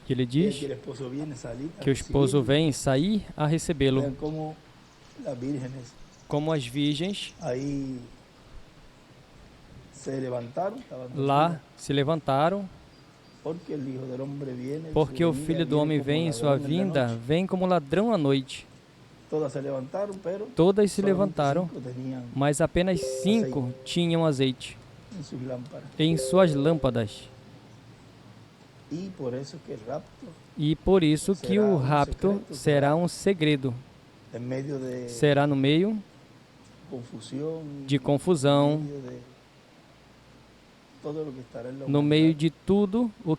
que ele diz que o esposo vem sair a recebê-lo, como as virgens lá se levantaram, porque o Filho do Homem vem em sua vinda, vem como ladrão à noite. Todas se levantaram, mas apenas 5 tinham azeite em suas lâmpadas. E por isso que o rapto será um segredo. Será no meio de confusão, no meio de tudo o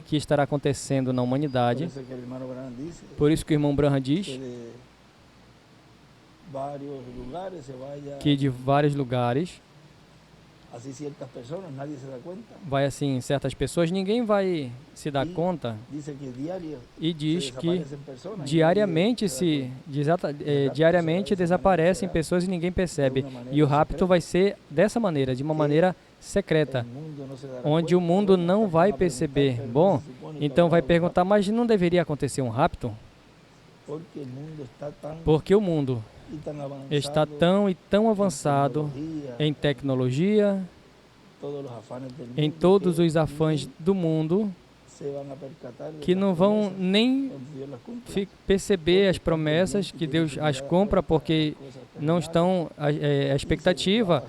que estará acontecendo na humanidade. Por isso que o irmão Branham diz que de vários lugares vai assim certas pessoas, ninguém vai se dar conta, e diz que diariamente desaparecem pessoas e ninguém percebe, e o rapto vai ser dessa maneira, de uma maneira secreta, onde o mundo não vai perceber. Bom, então vai perguntar, mas não deveria acontecer um rapto? Porque o mundo está tão e tão avançado em tecnologia, em todos os afãs do mundo, que não vão nem perceber as promessas que Deus as compra, porque não estão à expectativa,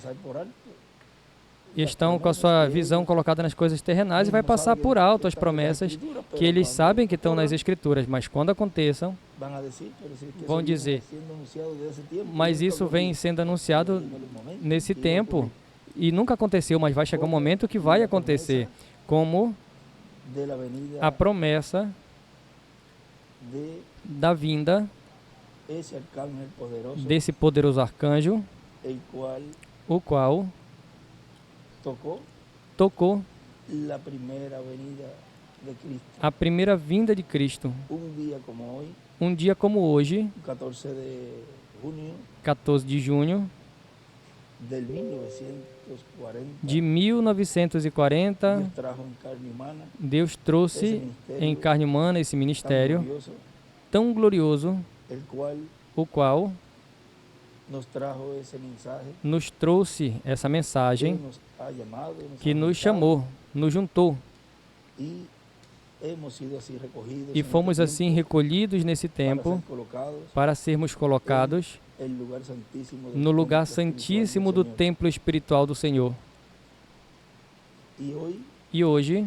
estão com a sua visão colocada nas coisas terrenais e vai passar por alto as promessas que eles sabem que estão nas Escrituras, mas quando aconteçam, vão dizer, mas isso vem sendo anunciado nesse tempo e nunca aconteceu, mas vai chegar um momento que vai acontecer, como a promessa da vinda desse poderoso arcanjo, o qual tocou a primeira vinda de Cristo. Um dia como hoje, 14 de junho de 1940, Deus trouxe em carne humana esse ministério tão glorioso, o qual nos trouxe essa mensagem, que nos chamou, nos juntou, e fomos assim recolhidos nesse tempo para sermos colocados no lugar santíssimo do templo espiritual do Senhor. E hoje,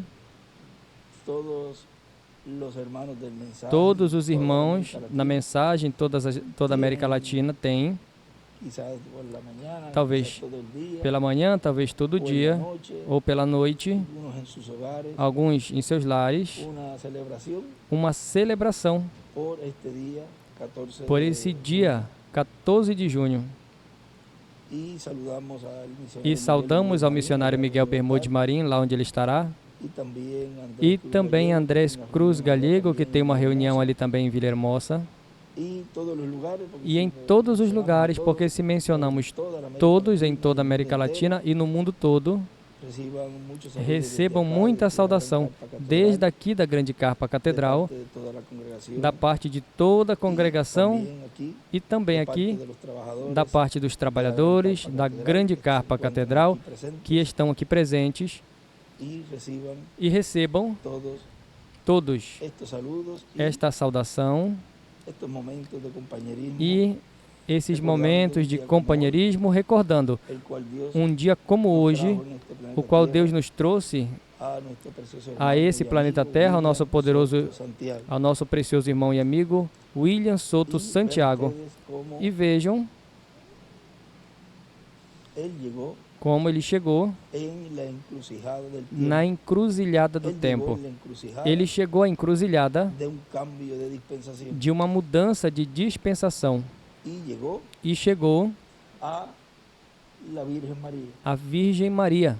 todos os irmãos na mensagem, toda a América Latina tem, talvez pela manhã, talvez todo dia, ou pela noite, alguns em seus lares, uma celebração por esse dia 14 de junho. E saudamos ao missionário Miguel Bermude Marim, lá onde ele estará, e também Andrés Cruz Galego, que tem uma reunião ali também em Villahermosa, e em todos os lugares, porque se mencionamos todos em toda a América Latina e no mundo todo, recebam muita saudação, desde aqui da Grande Carpa Catedral, da parte de toda a congregação e também aqui da parte dos trabalhadores da Grande Carpa Catedral que estão aqui presentes, e recebam todos esta saudação e esses momentos de companheirismo, recordando um dia como hoje, o qual Deus nos trouxe a esse planeta Terra, ao nosso precioso irmão e amigo William Soto Santiago. E vejam como ele chegou na encruzilhada do tempo. Ele chegou à encruzilhada de uma mudança de dispensação. E chegou a Virgem Maria.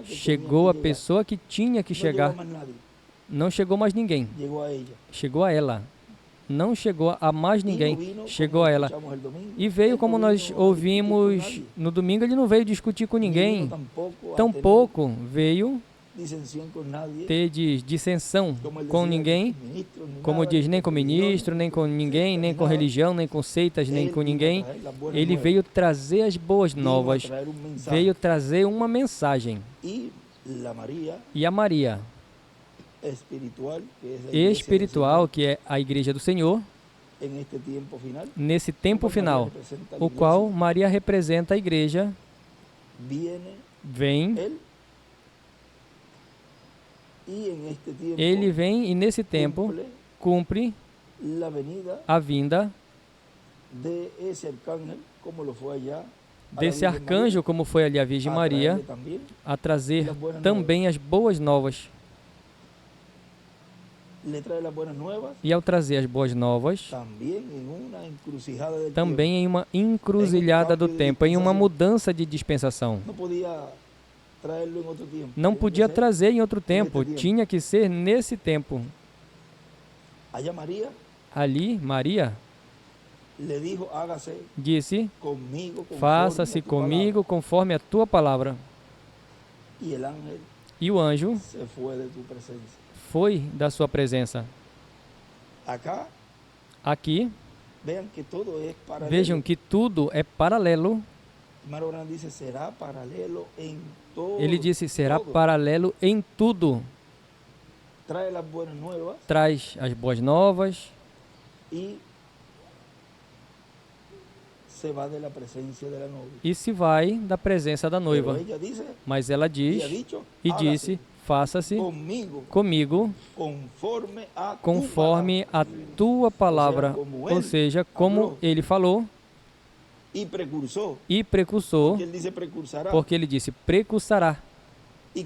Chegou a pessoa que tinha que chegar. Não chegou mais ninguém. Chegou a ela. Não chegou a mais ninguém. Chegou a ela. E veio, como nós ouvimos no domingo, ele não veio discutir com ninguém. Tampouco veio tedes dissensão com ninguém, como diz, nem com ministro, nem com ninguém, nem com religião, nem com seitas, nem com ninguém. Ele veio trazer as boas novas, veio trazer uma mensagem. E a Maria espiritual, que é a Igreja do Senhor, nesse tempo final, o qual Maria representa a Igreja, vem, ele vem e nesse tempo cumpre a vinda desse arcanjo, como foi ali a Virgem Maria, a trazer também as boas novas. E ao trazer as boas novas, também em uma encruzilhada do tempo, em uma mudança de dispensação. Não podia trazer em outro tempo, tinha que ser nesse tempo. Ali, Maria disse: faça-se comigo conforme a tua palavra. E o anjo foi da sua presença. Aqui, vejam que tudo é paralelo. Ele disse: será paralelo em tudo. Traz as boas novas e se vai da presença da noiva. Mas ela diz e disse: faça-se comigo conforme a tua palavra. Ou seja, como ele falou. E precursor, porque ele disse precursará. E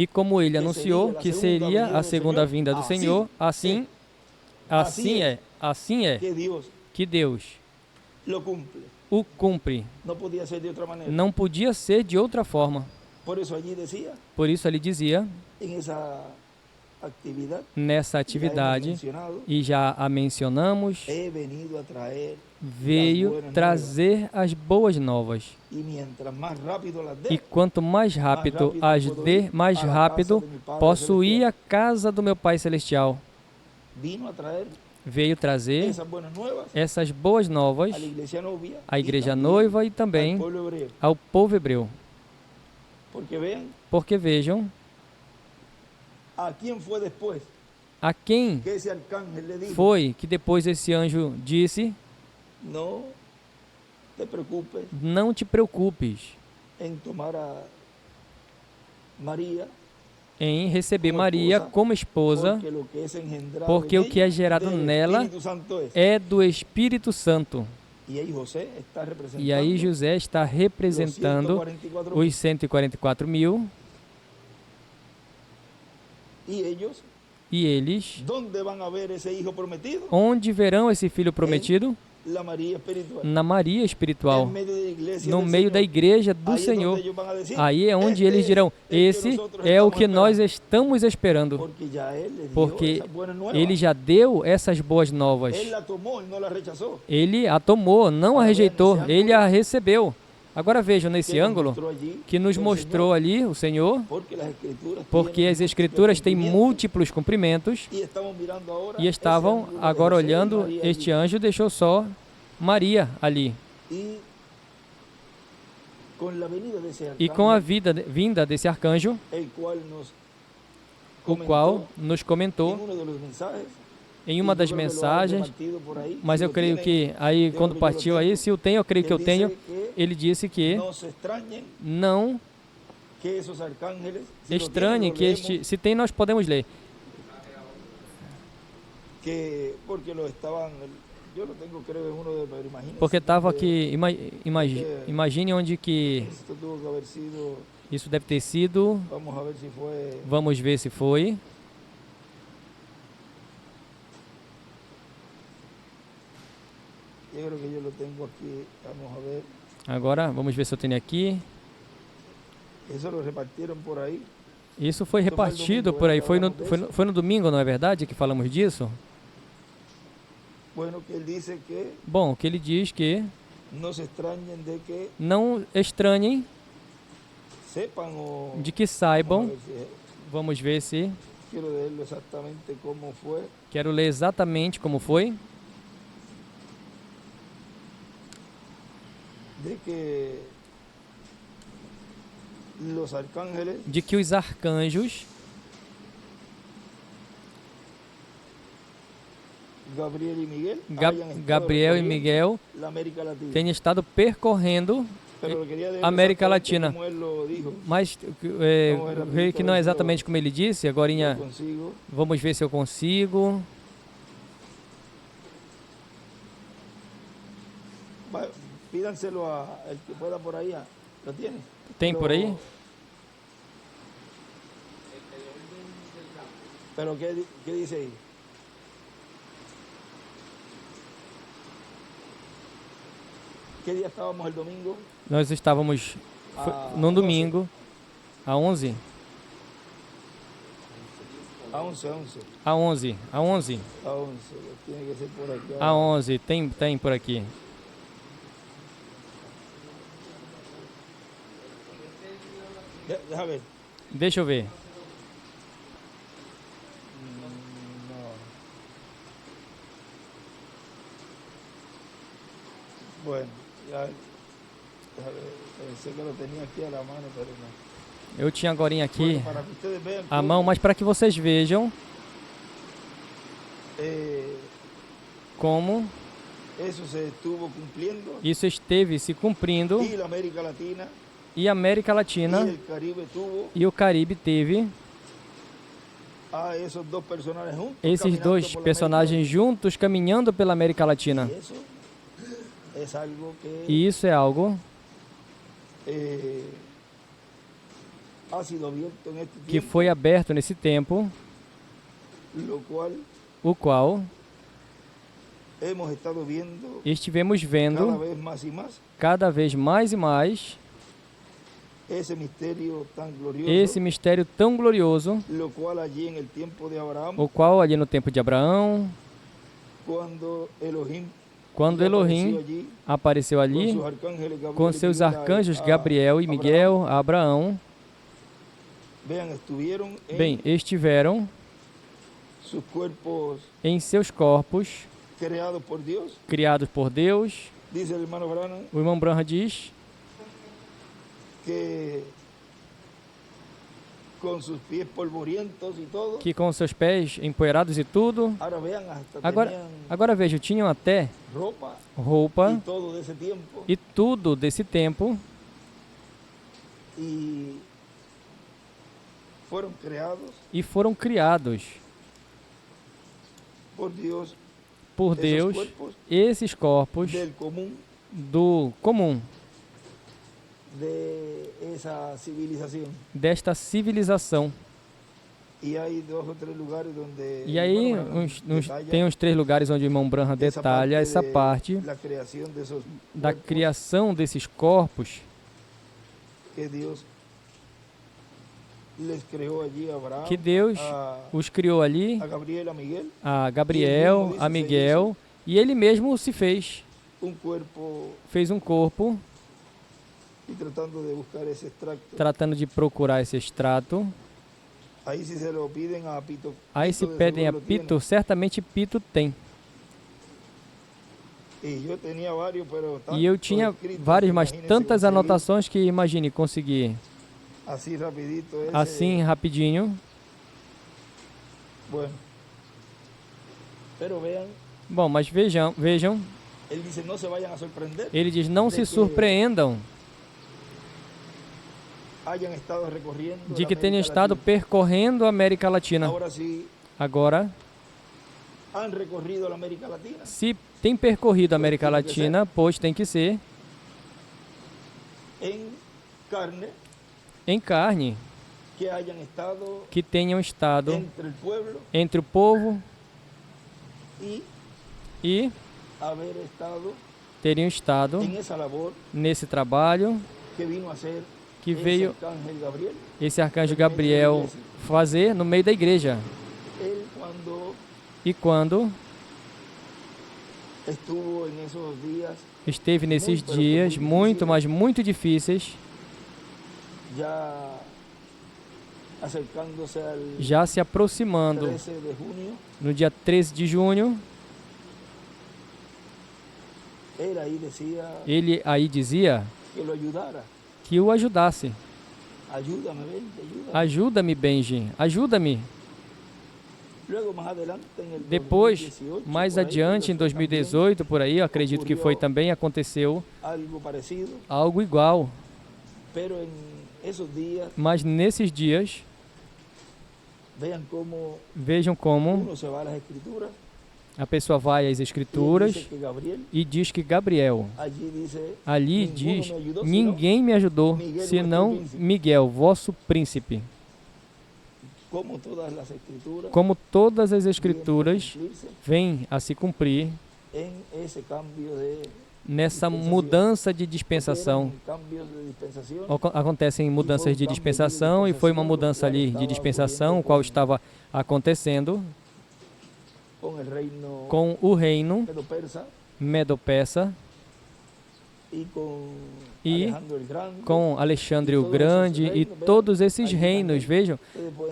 como ele anunciou que seria a segunda vinda do Senhor, assim é que Deus o cumpre. Não podia ser de outra forma. Por isso ele dizia, nessa atividade, e já a mencionamos, veio trazer as boas novas. E quanto mais rápido as dê, mais rápido posso ir à casa do meu Pai Celestial. Veio trazer essas boas novas à igreja noiva e também ao povo hebreu. Porque vejam, a quem foi que depois esse anjo disse: não te preocupes em receber Maria como esposa, porque o que é gerado nela é do Espírito Santo. E aí José está representando os 144 mil. E eles, onde verão esse filho prometido? Na Maria espiritual, no meio da igreja do Senhor. Aí é onde eles dirão: esse é o que nós estamos esperando, porque ele já deu essas boas novas. Ele a tomou, não a rejeitou, ele a recebeu. Agora vejam nesse ângulo que nos mostrou ali o Senhor, porque as Escrituras têm múltiplos cumprimentos, e estavam agora olhando, este anjo deixou só Maria ali. E com a vinda desse arcanjo, o qual nos comentou em uma das mensagens, mas eu creio que aí quando partiu aí, se eu tenho, eu creio que eu tenho, ele disse que não estranhe que se tem, nós podemos ler. Porque estava aqui, imagine onde que isso deve ter sido. Vamos ver se foi. Agora, vamos ver se eu tenho aqui. Isso foi repartido por aí. Foi no domingo, não é verdade, que falamos disso? Bom, o que ele diz que não estranhem de que saibam, vamos ver se... Quero ler exatamente como foi. De que os arcanjos Gabriel e Miguel tenham estado percorrendo a América Latina. Mas vejo que não é exatamente como ele disse. Agora vamos ver se eu consigo. Pídanselo a el que pueda por ahí. ¿Lo tiene? Tem por aí? Pero ¿qué dice ahí? ¿Qué día estábamos el domingo? Nós estávamos num domingo, a 11. A 11. A 11. A 11. Tiene que ser por aqui. A 11. Tem por aqui. Deixa eu ver. Bueno, ya pensé que lo tenía aquí a la mano, pero no. Eu tinha agorinha aqui à mão, mas para que vocês vejam como isso esteve se cumprindo, e a América Latina e o Caribe teve esses dois personagens juntos caminhando pela América Latina. E isso é algo que foi aberto nesse tempo, o qual estivemos vendo cada vez mais e mais esse mistério tão glorioso, o qual ali no tempo de Abraão, quando Elohim apareceu ali com seus arcanjos Gabriel e Miguel a Abraão, estiveram em seus corpos criados por Deus. O irmão Branham diz que com seus pés empoeirados e tudo. Agora veja, tinham até roupa e tudo desse tempo. E foram criados por Deus esses corpos do comum, desta civilização. E aí tem uns 3 lugares onde o irmão Branham detalha essa parte da criação desses corpos que Deus os criou ali, a Gabriel, a Miguel, e ele mesmo se fez um corpo, tratando de procurar esse extrato. Aí se pedem a Pito, certamente Pito tem. E eu tinha vários, mas tantas anotações que imagine conseguir assim rapidinho. Bom, mas vejam. Ele diz, não se surpreendam de que tenham estado percorrendo a América Latina. Agora, se tem percorrido a América Latina, pois tem que ser em carne, que tenham estado entre o povo e teriam estado nesse trabalho que veio esse arcanjo Gabriel fazer no meio da igreja. E quando esteve nesses dias muito, mas muito difíceis, já se aproximando, 13 de junio, no dia 13 de junho, ele aí dizia que o ajudasse. Ajuda-me, Benji, ajuda-me. Depois, mais adiante, em 2018, por aí, eu acredito que foi também, aconteceu algo igual. Mas nesses dias, vejam como a pessoa vai às Escrituras e diz que Gabriel, ali diz, ninguém me ajudou, senão Miguel, vosso príncipe. Como todas as Escrituras vêm a se cumprir nessa mudança de dispensação. Acontecem mudanças de dispensação e foi uma mudança ali de dispensação, o qual estava acontecendo com o reino Medo-Persa e com Alexandre o Grande e todos esses reinos. Vejam,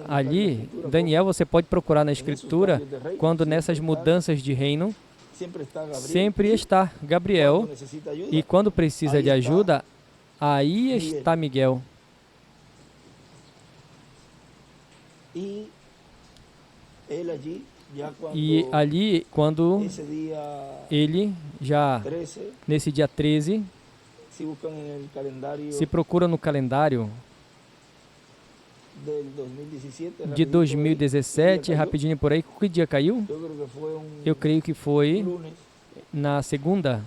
ali, Daniel, você pode procurar na Escritura, quando nessas mudanças de reino, sempre está Gabriel, e quando precisa de ajuda, aí está Miguel. E ali, quando ele já, nesse dia 13, se procura no calendário de 2017, rapidinho por aí, que dia caiu? Eu creio que foi na segunda.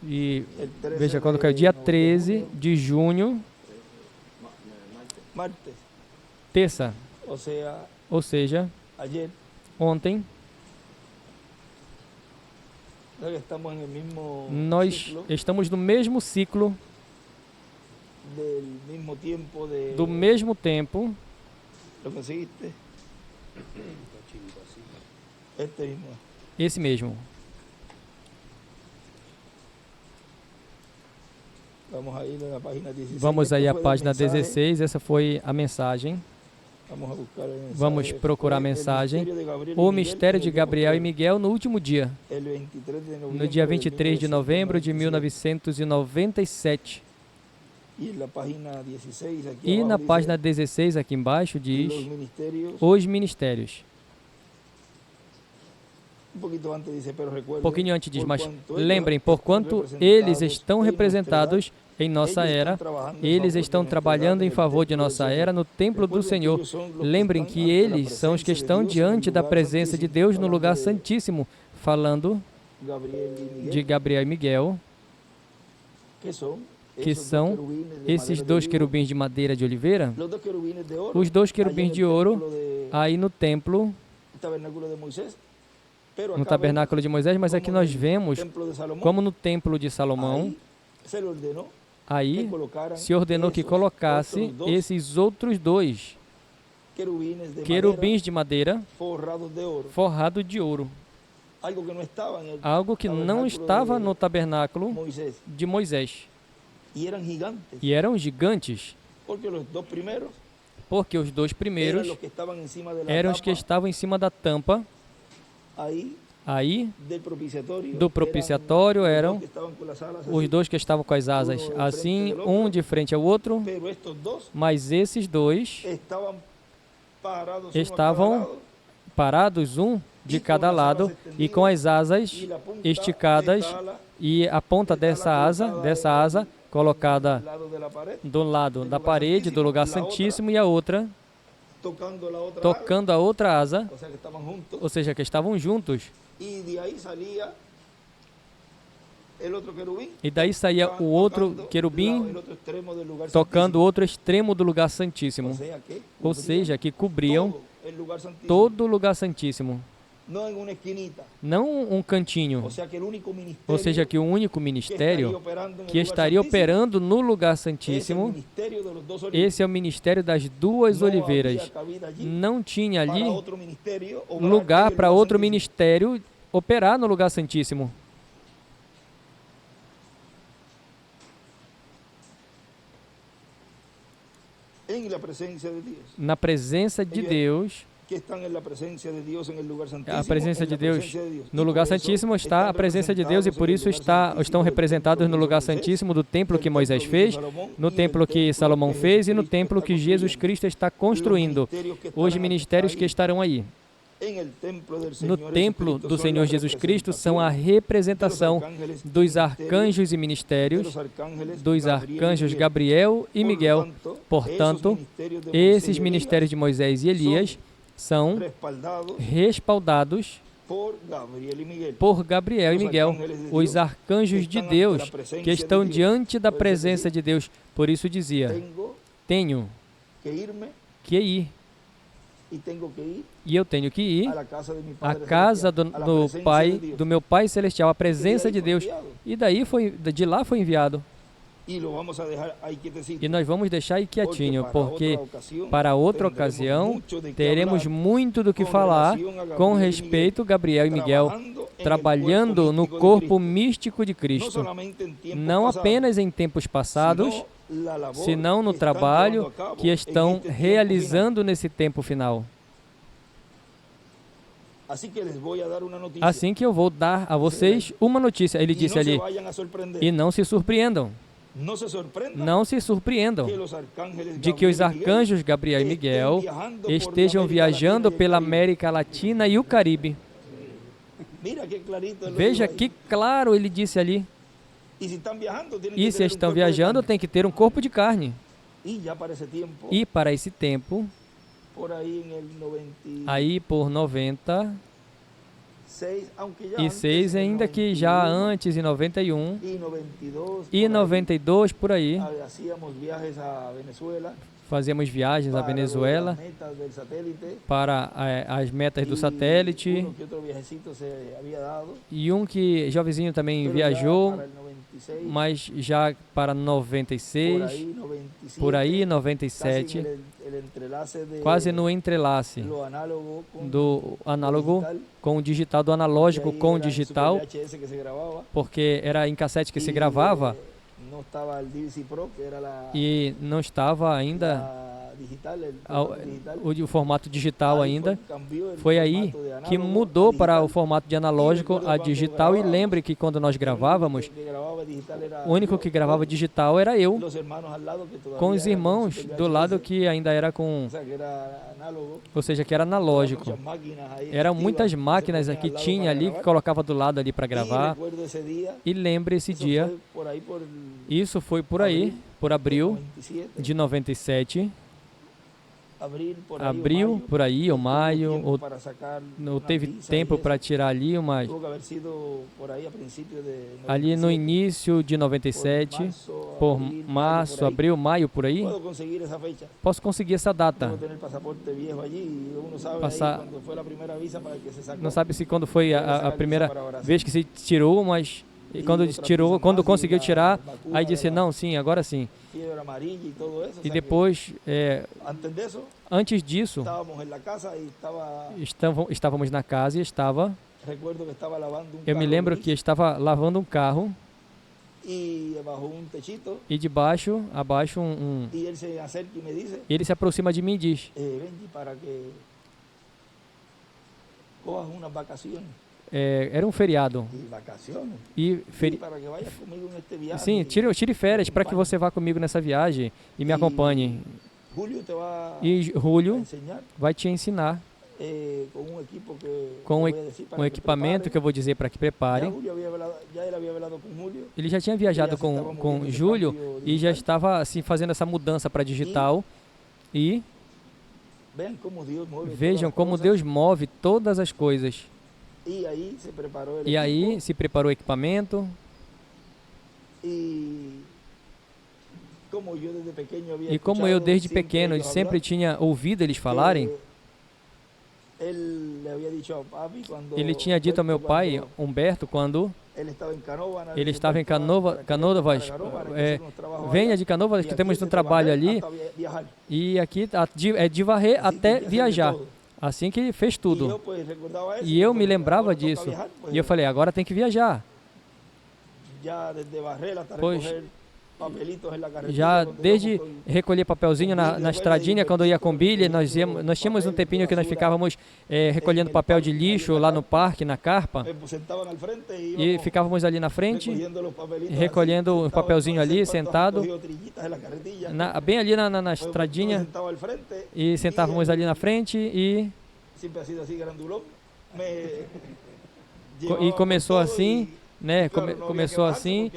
E veja quando caiu, dia 13 de junho, terça. Ou seja, ontem, nós estamos no mesmo ciclo, do mesmo tempo. Esse mesmo. Vamos aí à página 16, essa foi a mensagem. Vamos procurar a mensagem. O mistério de Gabriel e Miguel no último dia, no dia 23 de novembro de 1997. E na página 16 aqui embaixo diz os ministérios. Um pouquinho antes diz, mas lembrem, porquanto eles estão representados em nossa era, eles estão trabalhando em favor de nossa era no templo do Senhor. Lembrem que eles são os que estão diante da presença de Deus no lugar santíssimo, falando de Gabriel e Miguel, que são esses dois querubins de madeira de oliveira, os dois querubins de ouro, aí no templo, no tabernáculo de Moisés, mas aqui nós vemos como no templo de Salomão, aí se ordenou que colocasse esses outros dois querubins de madeira forrado de ouro, algo que não estava no tabernáculo de Moisés. E eram gigantes, porque os dois primeiros eram os que estavam em cima da tampa. Aí, do propiciatório eram os dois que estavam com as asas assim, um de frente ao outro, mas esses dois estavam parados, um de cada lado, e com as asas esticadas, e a ponta dessa asa colocada do lado da parede, do lugar santíssimo, e a outra tocando a outra asa, ou seja, que estavam juntos. E daí saía o outro querubim tocando o outro extremo do lugar santíssimo, ou seja, que cobriam todo o lugar santíssimo, não um cantinho, ou seja, que o único ministério que estaria operando no lugar santíssimo, esse é o ministério das duas oliveiras. Não tinha ali lugar para outro ministério operar no lugar santíssimo. na presença de Deus. A presença de Deus no lugar santíssimo está a presença de Deus, e por isso estão representados no lugar santíssimo do templo que Moisés fez, no templo que Salomão fez e no templo que Jesus Cristo está construindo. Os ministérios que estarão aí no templo do Senhor Jesus Cristo são a representação dos arcanjos e ministérios, dos arcanjos Gabriel e Miguel. Portanto, esses ministérios de Moisés e Elias são respaldados por Gabriel e Miguel, os arcanjos de Deus que estão diante da presença de Deus. Por isso dizia, tenho que ir. E eu tenho que ir à casa do meu Pai Celestial, a presença de Deus. E de lá foi enviado. E nós vamos deixar aí quietinho, porque para outra ocasião teremos muito do que falar com respeito a Gabriel e Miguel, trabalhando no corpo místico de Cristo, não apenas em tempos passados, senão no trabalho que estão realizando nesse tempo final. Assim que eu vou dar a vocês uma notícia. Ele disse ali, e não se surpreendam. Não se surpreendam de que os arcanjos Gabriel e Miguel estejam viajando pela América Latina e o Caribe. Veja que claro ele disse ali. E se estão viajando, tem que ter um corpo de carne. E para esse tempo, aí por 96, ainda que já antes, em 91 e 92, por aí, fazíamos viagens à Venezuela para as metas do satélite, e que jovenzinho também viajou, mas já para 96, por aí 97, quase no entrelace do análogo com o digital, do analógico com o digital, porque era em cassete que se gravava e não estava ainda o formato digital ainda. Foi aí que mudou para o formato de analógico a digital. E lembre que quando nós gravávamos, o único que gravava digital era eu, com os irmãos do lado que ainda era com, ou seja, que era analógico. Eram muitas máquinas que tinha ali, que colocava do lado ali para gravar. E lembre esse dia, isso foi por aí, por abril de 97. Abril, por aí, ou maio, ou teve tempo para tirar ali umas... Ali no início de 97, por março, abril, maio, por aí, posso conseguir essa data. Não sabe se quando foi a primeira vez que se tirou, mas... E quando conseguiu tirar, aí disse, não, sim, agora sim. E depois, antes disso, estávamos na casa e eu me lembro que estava lavando um carro, e abaixo ele se aproxima de mim e diz, era um feriado. Sim, tire férias para que você vá comigo nessa viagem e me acompanhe. E Julio vai te ensinar com um equipamento que eu vou dizer para que prepare. Ele já tinha viajado com Júlio e já estava assim, fazendo essa mudança para digital. E vejam como Deus move todas as coisas. E aí se preparou o equipamento. E como eu desde pequeno sempre tinha ouvido eles falarem, ele tinha dito ao meu pai, Humberto, quando ele estava em Canovas, venha de Canovas que temos um trabalho ali, e aqui é de varrer até viajar. Assim que ele fez tudo. E eu me lembrava disso. E eu falei, agora tem que viajar. Pois já desde recolher papelzinho na estradinha, quando eu ia com Billy, nós tínhamos um tempinho que nós ficávamos recolhendo papel de lixo lá no parque, na carpa, e ficávamos ali na frente, recolhendo o papelzinho ali, sentado, bem ali na estradinha, e sentávamos ali na frente e começou assim, né? Começou assim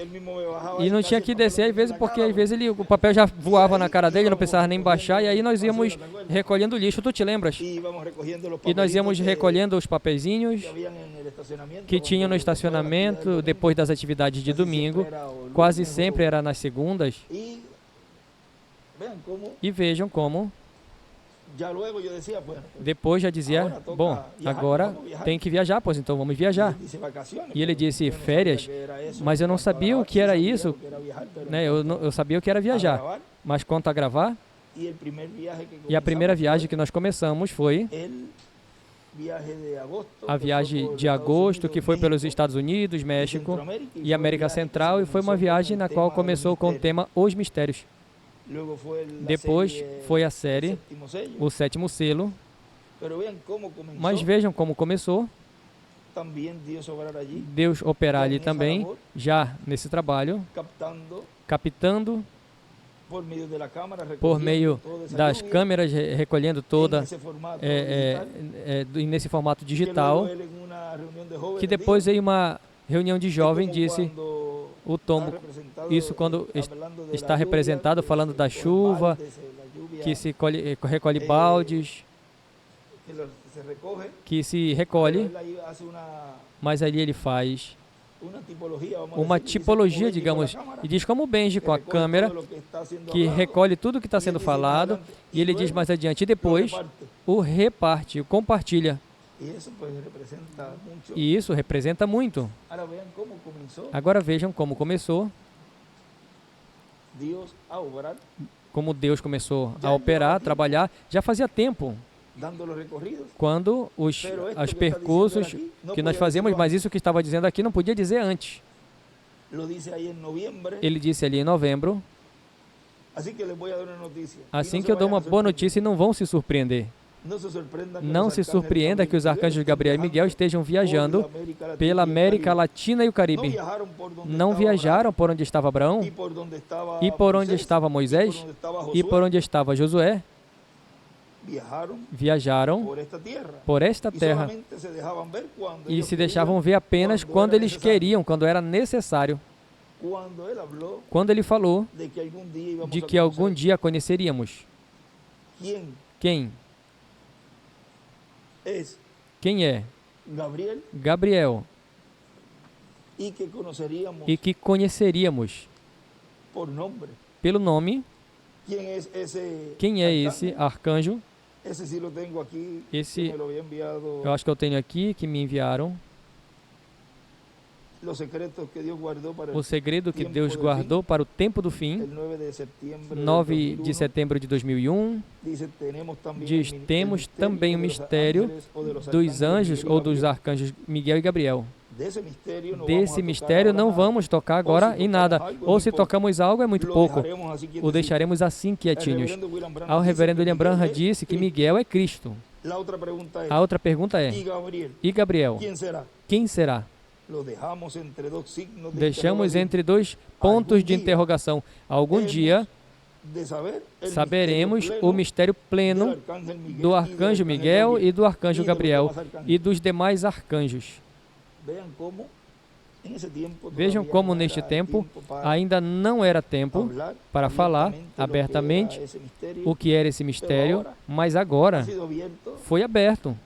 e não tinha que descer às vezes, porque às vezes o papel já voava na cara dele, não precisava nem baixar, e aí nós íamos recolhendo lixo, tu te lembras? E nós íamos recolhendo os papeizinhos que tinham no estacionamento depois das atividades de domingo, quase sempre era nas segundas, e vejam como depois já dizia, bom, agora tem que viajar, pois então vamos viajar. E ele disse, férias, mas eu não sabia o que era isso, né? Eu sabia o que era viajar, mas quanto a gravar, e a primeira viagem que nós começamos foi a viagem de agosto, que foi pelos Estados Unidos, México e América Central, e foi uma viagem na qual começou com o tema Os Mistérios. Depois foi a série O Sétimo Selo, mas vejam como começou, Deus operar ali também, já nesse trabalho, captando por meio das câmeras, recolhendo toda, nesse formato digital, que depois veio uma reunião de jovens, disse o tombo, isso quando está representado, falando da chuva, que se recolhe baldes, que se recolhe, mas ali ele faz uma tipologia, digamos, e diz como o Benji com a câmera, que recolhe tudo que está sendo falado, e ele diz mais adiante, e depois o reparte, o compartilha. E isso representa muito. Agora vejam como começou. Como Deus começou a operar, a trabalhar. Já fazia tempo. Quando os percursos que nós fazíamos, mas isso que estava dizendo aqui não podia dizer antes. Ele disse ali em novembro. Assim que eu dou uma boa notícia e não vão se surpreender. Não se surpreenda que os arcanjos Gabriel e Miguel estejam viajando pela América Latina e o Caribe. Não viajaram por onde estava Abraão, e por onde estava Moisés, e por onde estava Josué. Viajaram por esta terra e se deixavam ver apenas quando eles queriam, quando era necessário. Quando ele falou de que algum dia a conheceríamos. Quem? Quem é? Gabriel. E que conheceríamos pelo nome. Quem é esse arcanjo? Esse eu acho que eu tenho aqui, que me enviaram. O segredo que Deus guardou para o tempo do fim, 9 de setembro de 2001, diz, temos também o mistério dos anjos ou dos arcanjos Miguel e Gabriel. Desse mistério não vamos tocar agora em nada, ou se tocamos algo é muito pouco, o deixaremos assim quietinhos. O reverendo William Branham disse que Miguel é Cristo. A outra pergunta é, e Gabriel? Quem será? Deixamos entre dois pontos de interrogação. Algum dia saberemos o mistério pleno do arcanjo Miguel e do arcanjo Gabriel e dos demais arcanjos. Vejam como neste tempo ainda não era tempo para falar abertamente o que era esse mistério, mas agora foi aberto.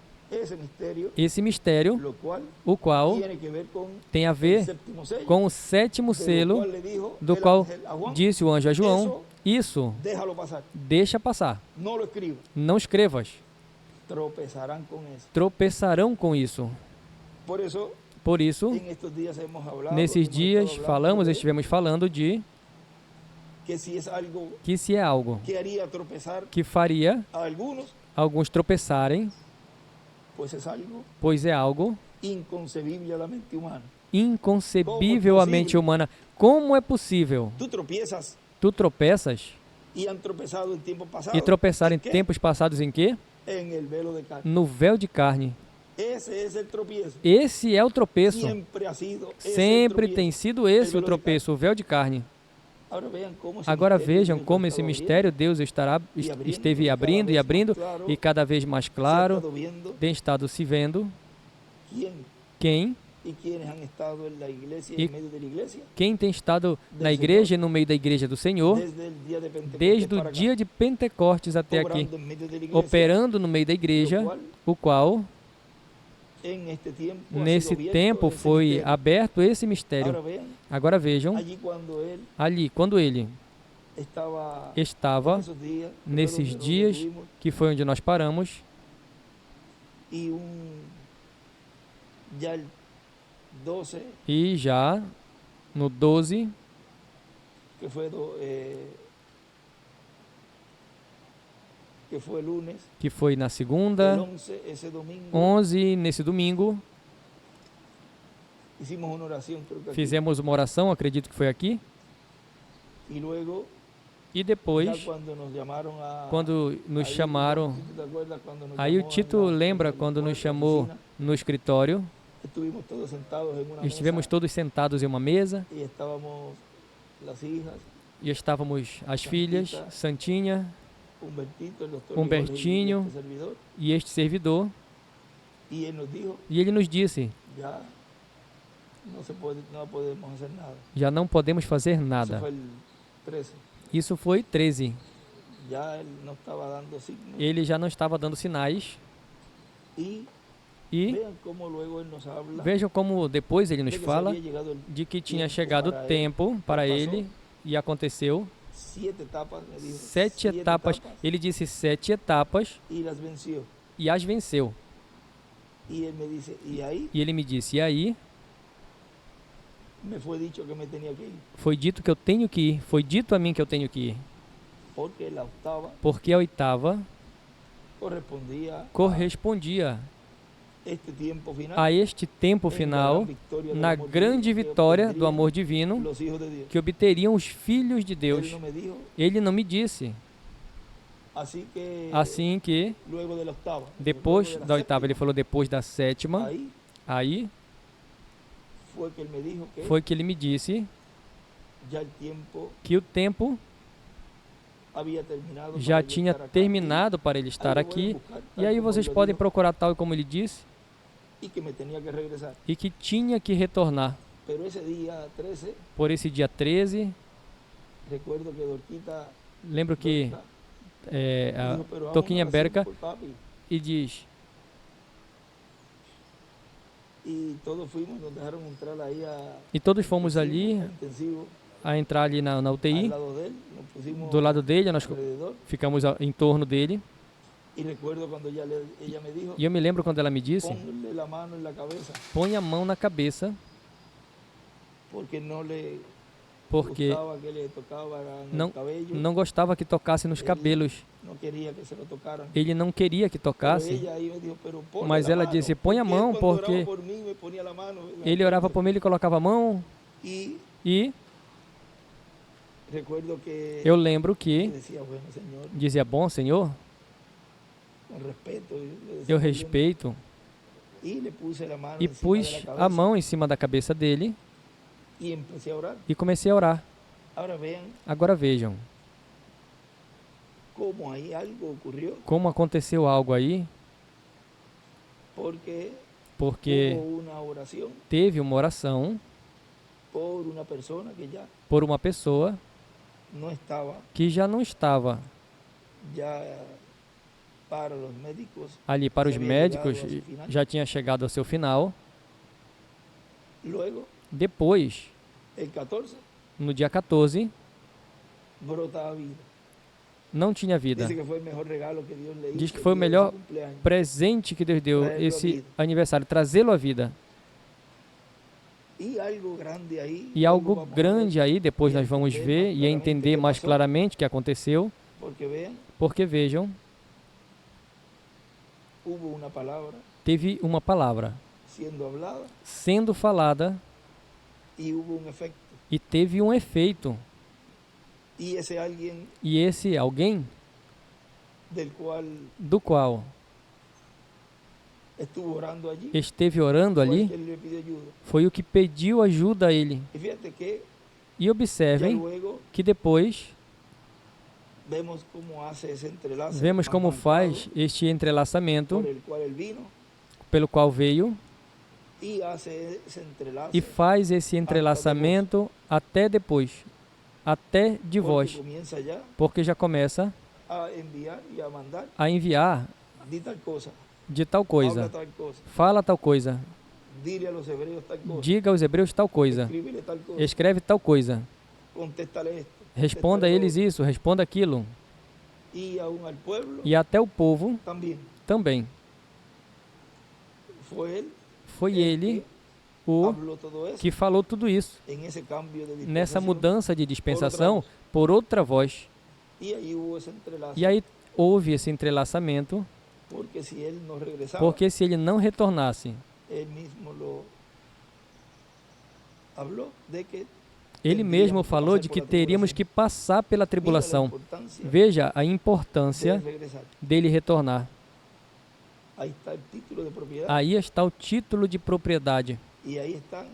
Esse mistério, o qual tem a ver com o sétimo selo, do qual disse o anjo a João, isso, deixa passar, não escrevas, tropeçarão com isso. Por isso, nesses dias estivemos falando de que se é algo que faria alguns tropeçarem, pois é algo inconcebível à mente humana. Como é possível? Tu tropeças e tropeçaram em tempos passados em quê? No véu de carne. Esse é o tropeço. Sempre tem sido esse o tropeço, o véu de carne. Agora vejam como esse mistério Deus esteve abrindo e abrindo, e cada vez mais claro, tem estado se vendo. Quem? E quem tem estado na igreja e no meio da igreja do Senhor, desde o dia de Pentecostes até aqui, operando no meio da igreja, o qual, nesse tempo, foi aberto esse mistério. Agora vejam, ali, quando ele estava, nesses dias, que foi onde nós paramos, e já no 12, que foi na segunda, 11, nesse domingo, fizemos uma oração, acredito que foi aqui, e depois, quando nos chamaram, aí o Tito lembra quando nos chamou no escritório, estivemos todos sentados em uma mesa, e estávamos as filhas, Santinha, Humbertinho e este servidor, e ele nos disse, já não podemos fazer nada. Isso foi 13. Ele já não estava dando sinais. E vejam como depois ele nos fala de que tinha chegado o tempo para ele, e aconteceu 7 etapas. Ele disse 7 etapas e as venceu. E ele me disse, e aí? Foi dito que eu tenho que ir. Foi dito a mim que eu tenho que ir. Porque a oitava correspondia a este tempo final, na grande vitória do amor divino que obteriam os filhos de Deus. Ele não me disse. Assim que, depois da oitava, ele falou depois da sétima, aí foi que ele me disse que o tempo já tinha terminado para ele estar aqui, e aí vocês podem procurar tal como ele disse, e que tinha que retornar. Por esse dia 13, lembro que a Toquinha Berca e diz, e todos fomos ali a entrar ali na UTI, do lado dele, nós ficamos em torno dele. E eu me lembro quando ela me disse, põe a mão na cabeça, porque não gostava que tocasse nos cabelos. Ele não queria que tocasse, mas ela disse, põe a mão, porque ele orava por mim, ele colocava a mão, e eu lembro que dizia, bom, Senhor, eu respeito, e pus a mão em cima da cabeça dele e comecei a orar. Agora vejam como aconteceu algo aí, porque teve uma oração por uma pessoa que já não estava ali para os médicos, já tinha chegado ao seu final. Depois, no dia 14, não tinha vida. Diz que foi o melhor presente que Deus deu, esse aniversário, trazê-lo à vida. E algo grande aí, depois nós vamos ver e entender mais claramente o que aconteceu. Porque vejam, teve uma palavra sendo falada E teve um efeito. E esse alguém do qual esteve orando ali foi o que pediu ajuda a ele. E observem que depois vemos como faz este entrelaçamento pelo qual veio e faz esse entrelaçamento até depois, até de vós, porque já começa a enviar de tal coisa, fala tal coisa, diga aos hebreus tal coisa, escreve tal coisa, responda a eles isso, responda aquilo, e até o povo também. Foi ele o que falou tudo isso, nessa mudança de dispensação por outra voz. E aí houve esse entrelaçamento, porque se ele não retornasse, ele mesmo falou de que teríamos que passar pela tribulação. Veja a importância dele retornar. Aí está o título de propriedade.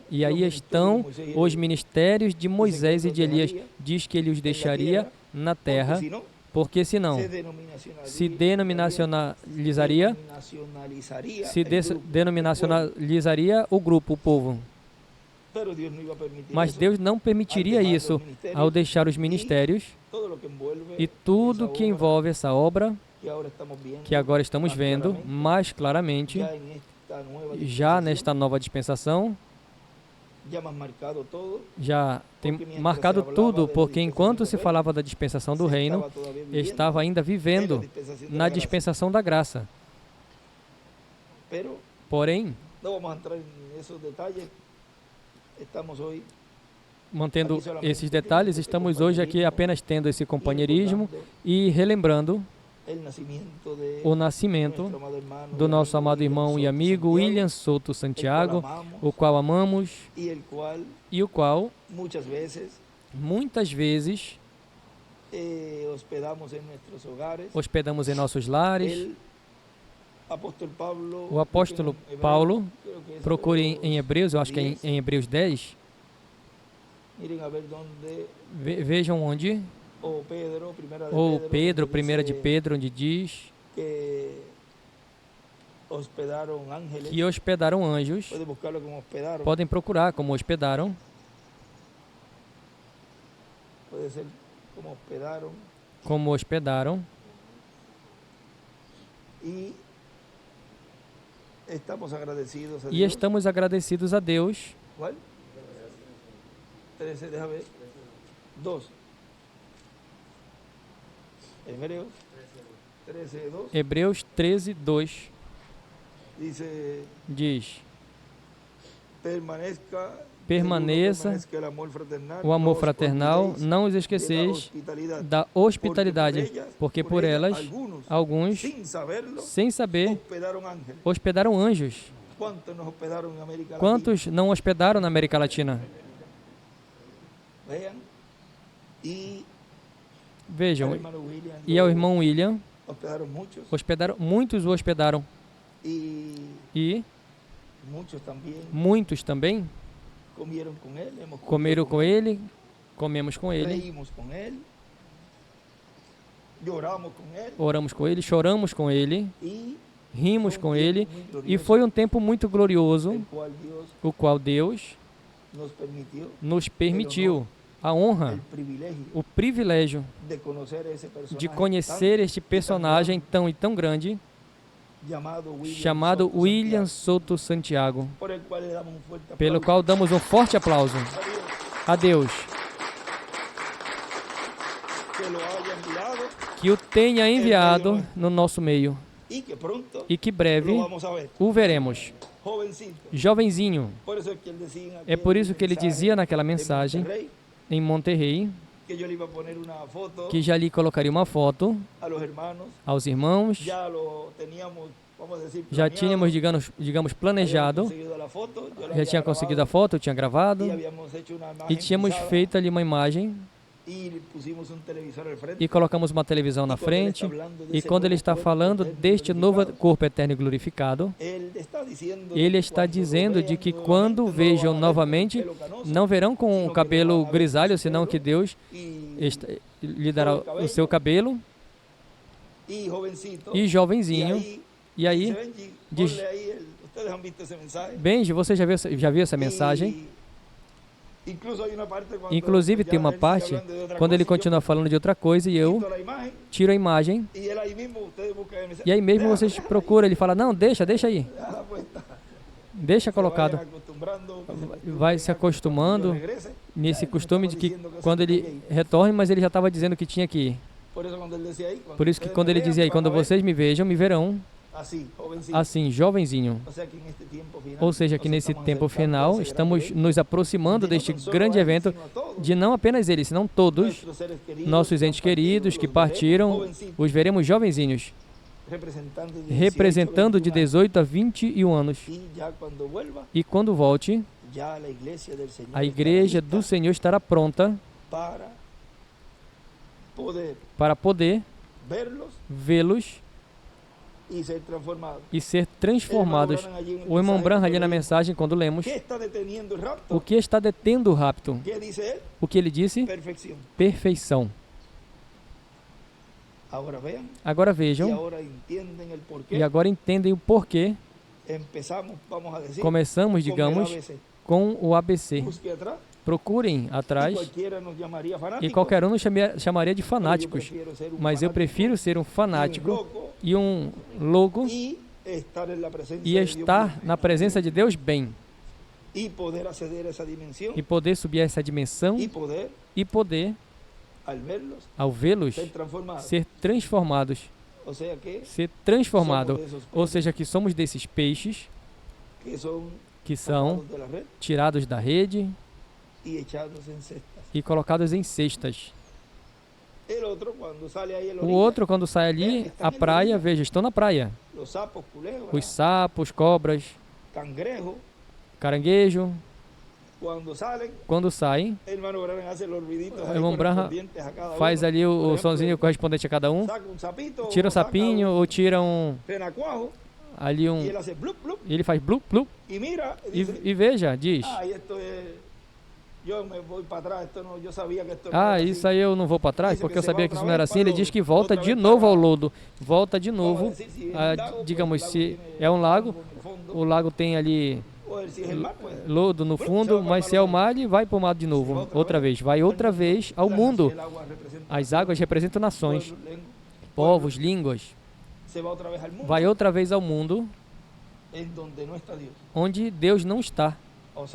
E aí estão os ministérios de Moisés e de Elias. Diz que ele os deixaria na terra, porque senão se denominacionalizaria o grupo, o povo. Mas Deus não permitiria isso ao deixar os ministérios e tudo que envolve essa obra, que agora estamos vendo mais claramente, já nesta nova dispensação, já tem marcado tudo, porque enquanto se falava da dispensação do reino, estava ainda vivendo na dispensação da graça. Porém, mantendo esses detalhes, estamos hoje aqui apenas tendo esse companheirismo e relembrando o nascimento do nosso amado irmão e amigo William Souto Santiago, o qual amamos e o qual muitas vezes hospedamos em nossos lares. O apóstolo Paulo, procure em Hebreus, eu acho que é em Hebreus 10, vejam onde, ou Pedro, 1 de Pedro, onde diz que hospedaram anjos. Podem procurar como hospedaram. Como hospedaram. E estamos agradecidos a Deus. Hebreus 13, 2 diz: permaneça o amor fraternal, não os esqueceis da hospitalidade, porque por elas alguns, sem saber, hospedaram anjos. Quantos não hospedaram na América Latina? Vejam, e ao irmão William, muitos o hospedaram. E muitos também comeram com ele, comemos com ele, oramos com ele, choramos com ele, rimos com ele, e foi um tempo muito glorioso, o qual Deus nos permitiu a honra, o privilégio de conhecer este personagem tão e tão grande, chamado William Souto Santiago, pelo qual damos um forte aplauso a Deus, que o tenha enviado no nosso meio e que breve o veremos. Jovenzinho. É por isso que ele dizia naquela mensagem em Monterrey, que já lhe colocaria uma foto aos irmãos. Já tínhamos, digamos, planejado, já tinha conseguido a foto, eu tinha gravado, e tínhamos feito ali uma imagem, e colocamos uma televisão na frente, e quando ele está falando deste novo corpo eterno e glorificado, ele está dizendo de que quando vejam novamente, não verão com o cabelo grisalho, senão que Deus lhe dará o seu cabelo, e jovenzinho. E aí, diz, Benji, você já viu essa mensagem? Inclusive, tem uma parte, quando ele continua falando de outra coisa, e eu tiro a imagem, e aí mesmo vocês procuram, ele fala, não, deixa aí. Deixa colocado. Vai se acostumando nesse costume de que quando ele retorne, mas ele já estava dizendo que tinha que ir. Por isso que quando ele dizia aí, quando vocês me vejam, me verão assim, jovenzinho. Ou seja, que nesse tempo final estamos nos aproximando deste grande evento de não apenas eles, senão todos nossos entes queridos que partiram, os veremos jovenzinhos, representando de 18 a 21 anos. E quando volte, a igreja do Senhor estará pronta para poder vê-los e ser transformados. O irmão Branham ali na mensagem, quando lemos, o que está detendo o rapto? O que ele disse? Perfeição. Agora vejam, e agora entendem o porquê. Começamos, digamos, com o ABC. Procurem atrás, e qualquer um nos chamaria de fanáticos, mas eu prefiro ser um fanático e um louco e estar na presença de Deus bem, e poder subir a essa dimensão, e poder, ao vê-los, ser transformados, ou seja, que somos desses peixes que são tirados da rede e colocados em cestas. O outro, quando sai ali, a praia, veja, estão na praia. Os sapos, cobras, caranguejo. Quando saem, o irmão Branham faz ali o sonzinho correspondente a cada um. Tira um sapinho ou tira ali um... E ele faz blup, blup. E veja, diz... Isso aí eu não vou para trás, porque eu sabia que isso não era assim. Ele diz que volta de novo ao lodo. Volta de novo, digamos, se é um lago, o lago tem ali lodo no fundo, mas se é o mar, ele vai para o mar de novo, outra vez. Vai outra vez ao mundo. As águas representam nações, povos, línguas. Vai outra vez ao mundo, onde Deus não está. Ou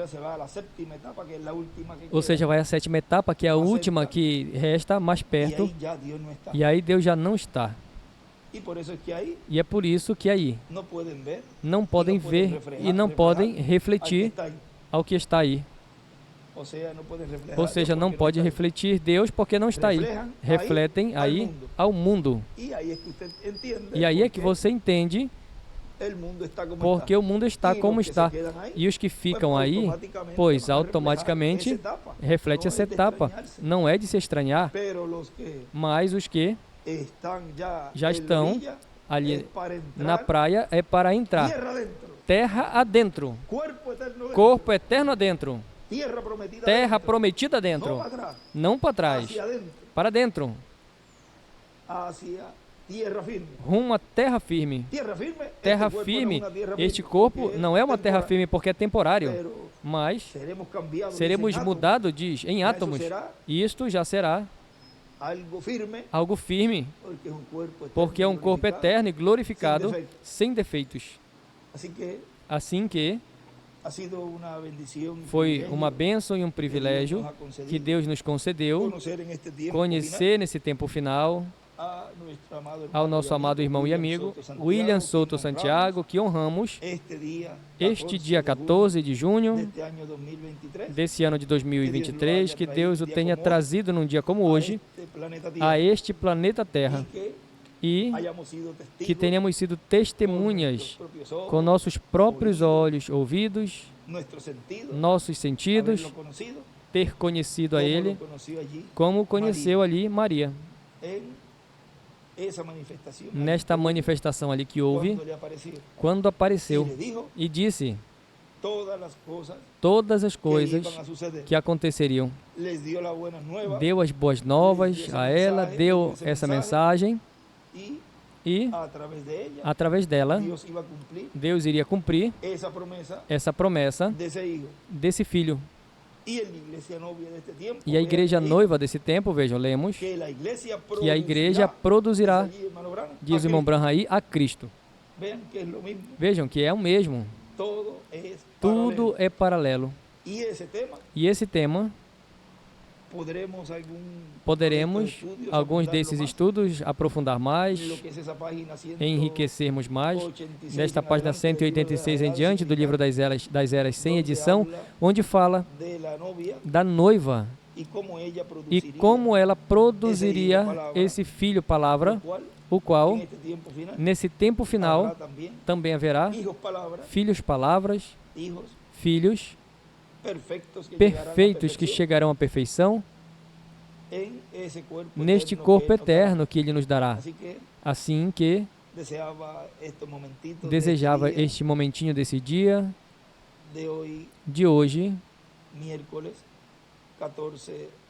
seja, vai à sétima etapa, que é a última que resta mais perto, e aí Deus já não está. E é por isso que aí não podem ver e não podem refletir ao que está aí. Ou seja, não pode refletir Deus porque não está aí. Refletem aí ao mundo. E aí é que você entende porque o mundo está como está. E os que ficam aí, pois automaticamente reflete essa etapa. Não é de se estranhar, mas os que já estão ali na praia é para entrar. Terra adentro. Corpo eterno adentro. Terra prometida dentro. Não para trás. Para dentro. Rumo à terra firme. Terra firme. Este corpo não é uma terra firme porque é temporário, mas seremos mudados, diz, em átomos. E isto já será algo firme, porque é um corpo eterno e glorificado, sem defeitos. Assim que foi uma bênção e um privilégio que Deus nos concedeu conhecer nesse tempo final ao nosso amado irmão e amigo William Souto Santiago, que honramos este dia 14 de junho desse ano de 2023, que Deus o tenha trazido num dia como hoje a este planeta Terra e que tenhamos sido testemunhas com nossos próprios olhos, ouvidos, nossos sentidos, ter conhecido a Ele como conheceu ali Maria. Nesta manifestação ali que houve, quando apareceu e disse todas as coisas que aconteceriam. Deu as boas novas a ela, deu essa mensagem e, através dela, Deus iria cumprir essa promessa desse filho. E a igreja noiva desse tempo, vejam, lemos que a igreja produzirá, diz o irmão Branham aí, a Cristo. Vejam que é o mesmo. Tudo é paralelo. E esse tema, poderemos, alguns desses estudos, aprofundar mais, enriquecermos mais, nesta página 186 em diante do livro das eras sem edição, onde fala da noiva e como ela produziria esse filho palavra, o qual, nesse tempo final, também haverá filhos palavras, filhos perfeitos que chegarão à perfeição neste corpo eterno que Ele nos dará. Assim que desejava este momentinho desse dia, de hoje,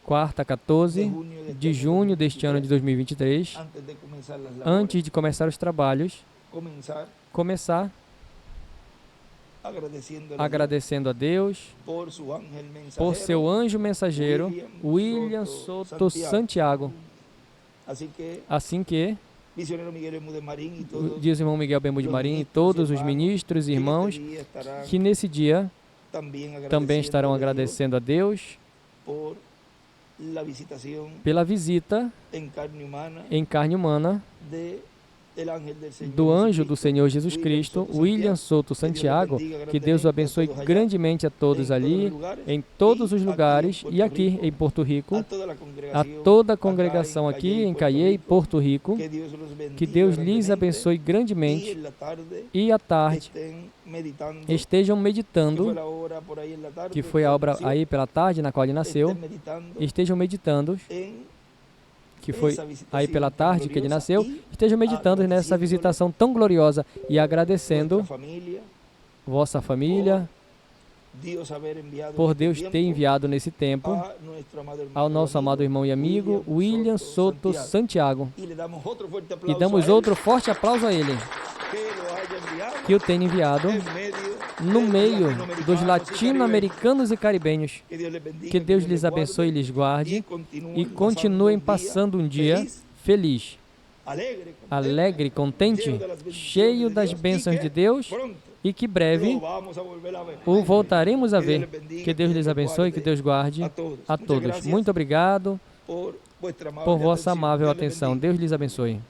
quarta, 14 de junho deste ano de 2023, antes de começar os trabalhos, começar agradecendo a Deus por seu anjo mensageiro, William Souto Santiago. Assim que, diz o irmão Miguel Bermude Marim e todos os ministros e irmãos, que nesse dia também estarão agradecendo a Deus pela visita em carne humana do anjo do Senhor Jesus Cristo, William Souto Santiago. Que Deus o abençoe grandemente a todos ali, em todos os lugares, e aqui em Porto Rico, a toda a congregação aqui em Caiei, Porto Rico. Que Deus lhes abençoe grandemente e à tarde estejam meditando, que foi a obra aí pela tarde na qual ele nasceu, estejam meditando, que foi aí pela tarde que ele nasceu, estejam meditando nessa visitação tão gloriosa e agradecendo vossa família por Deus ter enviado nesse tempo ao nosso amado irmão e amigo William Souto Santiago. E damos outro forte aplauso a ele, que o tenha enviado no meio dos latino-americanos e caribenhos. Que Deus lhes abençoe e lhes guarde e continuem passando um dia feliz, alegre, contente, cheio das bênçãos de Deus, e que breve o voltaremos a ver. Que Deus lhes abençoe e que Deus guarde a todos. Muito obrigado por vossa amável atenção. Deus lhes abençoe.